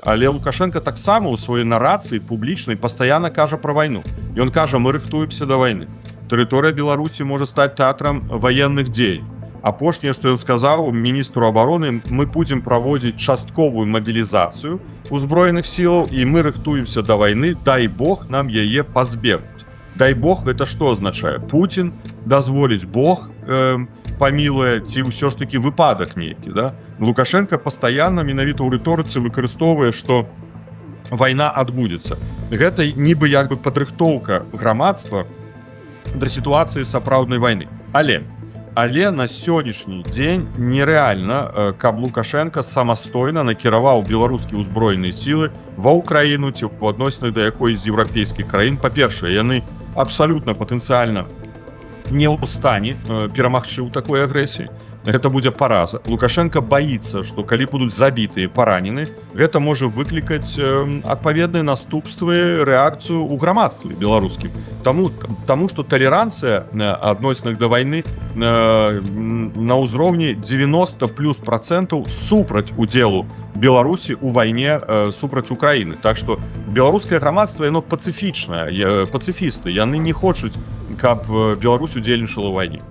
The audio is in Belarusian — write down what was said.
але Лукашенко таксама ў сваёй нарацыі публічнай пастаянна кажа пра вайну. Ён кажа, мы рыхтуемся да вайны. Тэрыторыя Беларусі можа стаць тэатрам ваенных дзеянняў. Апошняе, што ён сказаў міністру абароны, мы будзем праводзіць частковую мабілізацыю узброеных сілаў і мы рыхтуемся да вайны, дай Бог нам яе пазбегнуць. Дай Бог, гэта што азначае? Пуцін дазволіць Бог памілуе, ці ўсё ж такі выпадак нейкі, да? Лукашенко пастаянна менавіта ў рыторыцы выкарыстоўвае, што вайна адбудзецца. Гэта нібы як бы падрыхтоўка грамадства да сітуацыі сапраўднай вайны. Але на сённяшні дзень нерэальна, каб Лукашенко самастойна накіраваў беларускія ўзброеныя сілы ва ўкраіну ці ў адносінах да якой з еўрапейскіх краін. Па-першае, яны абсалютна патэнцыяльна не ў стане перамагчы ў такой агрэсіі. Гэта будзе параза. Лукашенко баіцца, што калі будуць забітыя, паранены, гэта можа выклікаць адпаведныя наступствы, рэакцыю ў грамадстве беларускім. Таму што талеранцыя адносінах да вайны на ўзроўні 90+% супраць удзелу Беларусі ў вайне супраць Украіны. Так што беларускае грамадства, яно пацыфічнае, пацыфісты, яны не хочуць, каб Беларусь удзельнічала ў вайне.